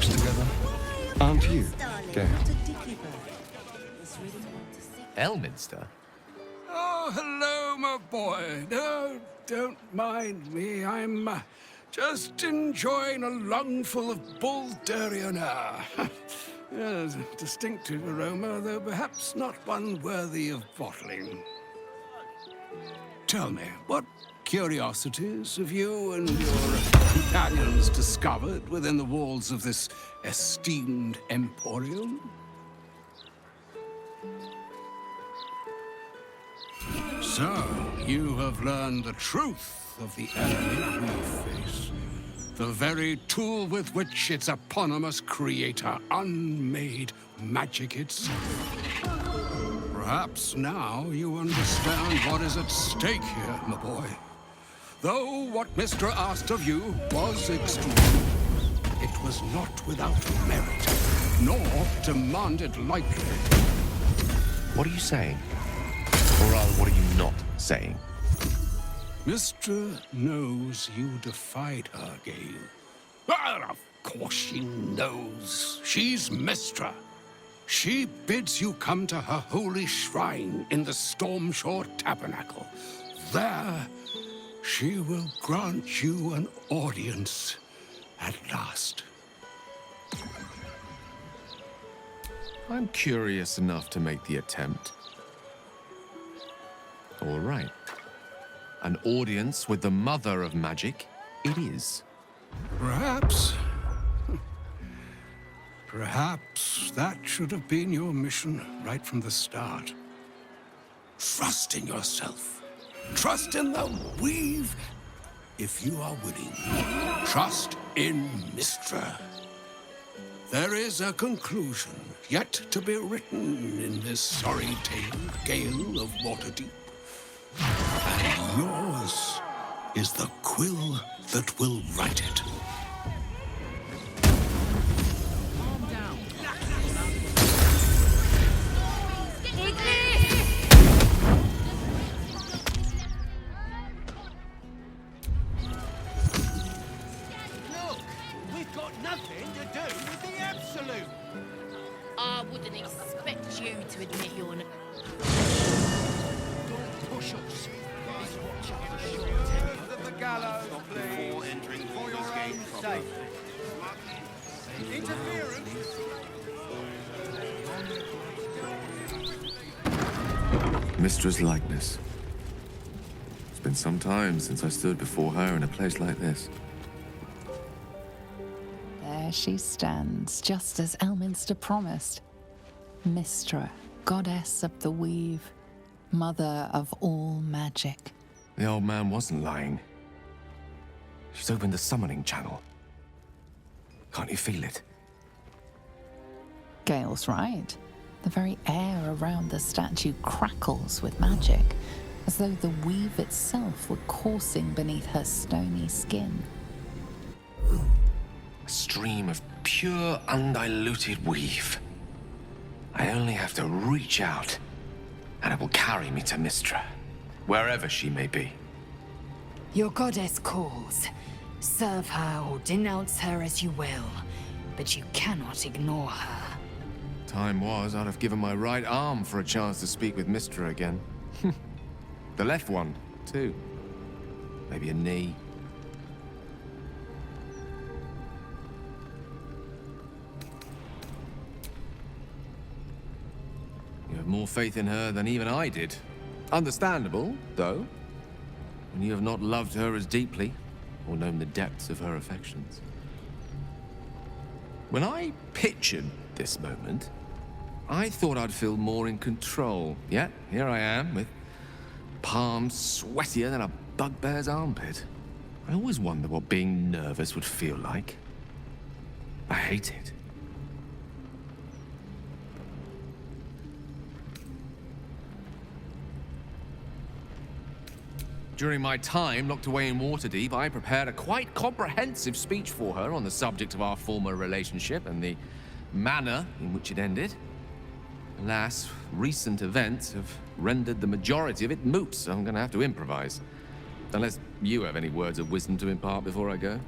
works together. Aren't you, Gale? Elminster? Oh, hello, my boy. No, don't mind me. I'm just enjoying a lungful of Baldurian air. Yes, a distinctive aroma, though perhaps not one worthy of bottling. Tell me, what curiosities have you and your companions discovered within the walls of this esteemed emporium? So, you have learned the truth of the enemy we face. The very tool with which its eponymous creator unmade magic itself. Perhaps now you understand what is at stake here, my boy. Though what Mr. asked of you was extreme, it was not without merit, nor demanded lightly. What are you saying? Or rather, what are you not saying? Mr. knows you defied her, Gale. Well, of course she knows. She's Mistra. She bids you come to her holy shrine in the Stormshore Tabernacle. There, she will grant you an audience at last. I'm curious enough to make the attempt. All right. An audience with the mother of magic, it is. Perhaps that should have been your mission right from the start. Trust in yourself. Trust in the weave, if you are willing. Trust in Mistra. There is a conclusion yet to be written in this sorry tale, Gale of Waterdeep. And yours is the quill that will write it. Look, we've got nothing to do with the Absolute. I wouldn't expect you to admit you're not. Don't push us. This watch up the short end of the gallows, please. Entering For your Baldur's own Gate sake. Interference. Mistra's likeness. It's been some time since I stood before her in a place like this. There she stands, just as Elminster promised. Mistra, goddess of the weave, mother of all magic. The old man wasn't lying. She's opened the summoning channel. Can't you feel it? Gale's right. The very air around the statue crackles with magic, as though the weave itself were coursing beneath her stony skin. A stream of pure, undiluted weave. I only have to reach out, and it will carry me to Mistra, wherever she may be. Your goddess calls. Serve her or denounce her as you will, but you cannot ignore her. Time was, I'd have given my right arm for a chance to speak with Mistra again. The left one, too. Maybe a knee. You have more faith in her than even I did. Understandable, though. And you have not loved her as deeply, or known the depths of her affections. When I pictured this moment, I thought I'd feel more in control. Yet, here I am, with palms sweatier than a bugbear's armpit. I always wonder what being nervous would feel like. I hate it. During my time locked away in Waterdeep, I prepared a quite comprehensive speech for her on the subject of our former relationship and the manner in which it ended. Alas, recent events have rendered the majority of it moot, so I'm going to have to improvise. Unless you have any words of wisdom to impart before I go.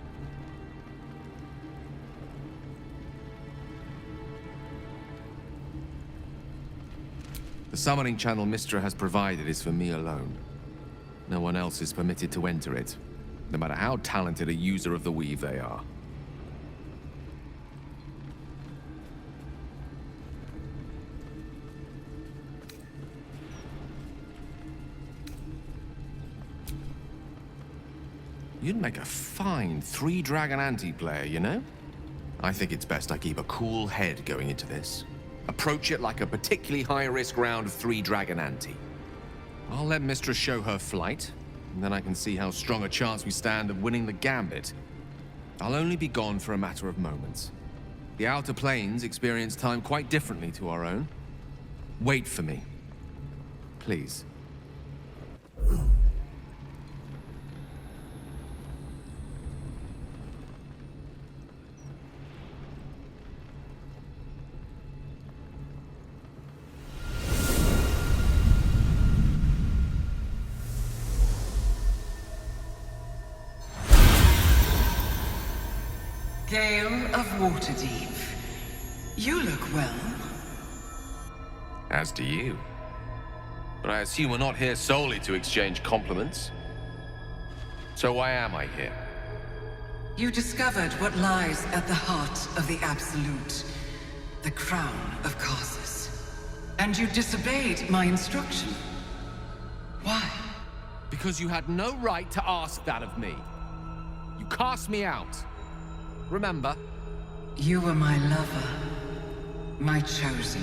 The summoning channel Mistra has provided is for me alone. No one else is permitted to enter it, no matter how talented a user of the weave they are. You'd make a fine three-dragon anti-player, you know? I think it's best I keep a cool head going into this. Approach it like a particularly high-risk round of three-dragon ante. I'll let Mistress show her flight, and then I can see how strong a chance we stand of winning the gambit. I'll only be gone for a matter of moments. The Outer Planes experience time quite differently to our own. Wait for me. Please. Gale of Waterdeep. You look well. As do you. But I assume we're not here solely to exchange compliments. So why am I here? You discovered what lies at the heart of the Absolute, the crown of Karsus. And you disobeyed my instruction. Why? Because you had no right to ask that of me. You cast me out. Remember? You were my lover, my chosen.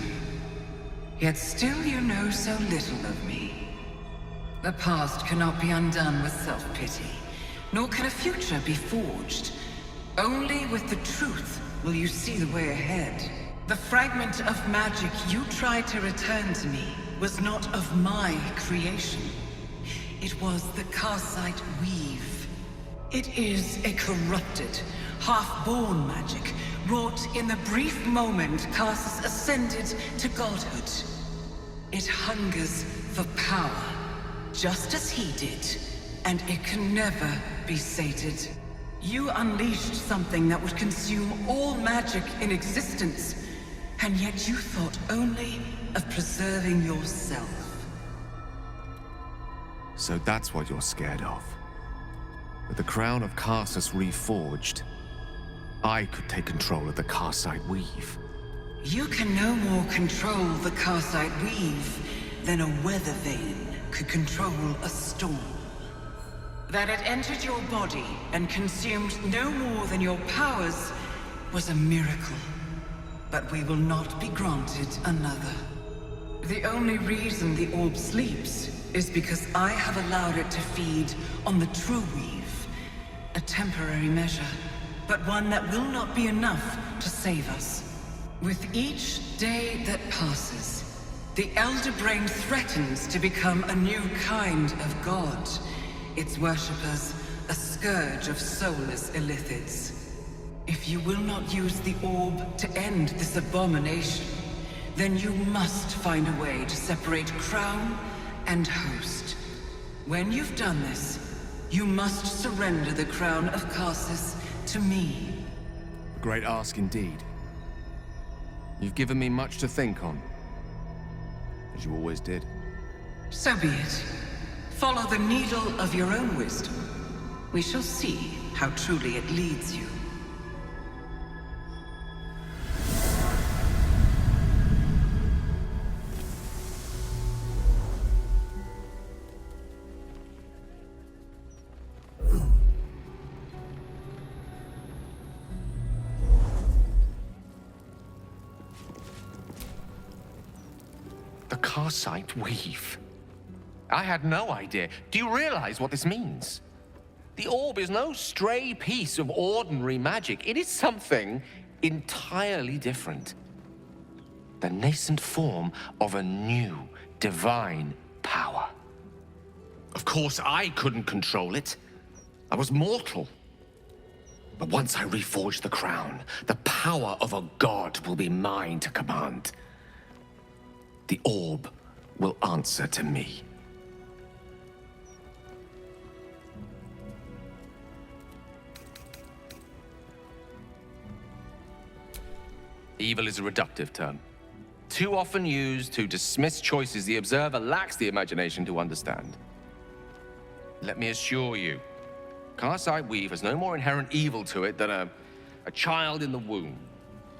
Yet still you know so little of me. The past cannot be undone with self-pity, nor can a future be forged. Only with the truth will you see the way ahead. The fragment of magic you tried to return to me was not of my creation. It was the Karsite weave. It is a corrupted, half-born magic, wrought in the brief moment Karsus ascended to godhood. It hungers for power, just as he did, and it can never be sated. You unleashed something that would consume all magic in existence, and yet you thought only of preserving yourself. So that's what you're scared of. With the crown of Karsus reforged, I could take control of the Karsite weave. You can no more control the Karsite weave than a weather vane could control a storm. That it entered your body and consumed no more than your powers was a miracle. But we will not be granted another. The only reason the orb sleeps is because I have allowed it to feed on the true weave. A temporary measure, but one that will not be enough to save us. With each day that passes, the Elder Brain threatens to become a new kind of god. Its worshippers, a scourge of soulless illithids. If you will not use the orb to end this abomination, then you must find a way to separate crown and host. When you've done this, you must surrender the crown of Karsus to me. A great ask indeed. You've given me much to think on, as you always did. So be it. Follow the needle of your own wisdom. We shall see how truly it leads you. The Karsite weave. I had no idea. Do you realize what this means? The orb is no stray piece of ordinary magic. It is something entirely different. The nascent form of a new, divine power. Of course, I couldn't control it. I was mortal. But once I reforge the crown, the power of a god will be mine to command. The orb will answer to me. Evil is a reductive term. too often used to dismiss choices the observer lacks the imagination to understand. Let me assure you, Carside Weave has no more inherent evil to it than a child in the womb,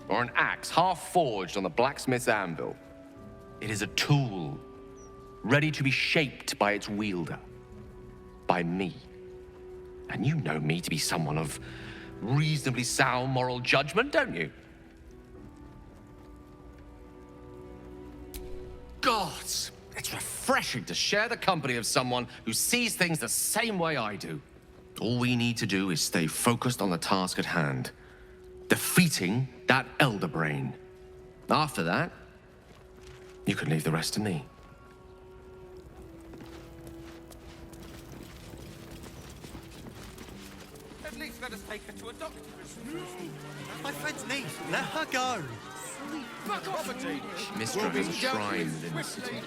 or an axe half forged on the blacksmith's anvil. It is a tool, ready to be shaped by its wielder, by me. And you know me to be someone of reasonably sound moral judgment, don't you? Gods, it's refreshing to share the company of someone who sees things the same way I do. All we need to do is stay focused on the task at hand, defeating that Elder Brain. After that, you can leave the rest to me. At least let us take her to a doctor. My friend's niece. Let her go. Back off, Mistra has a shrine within the city.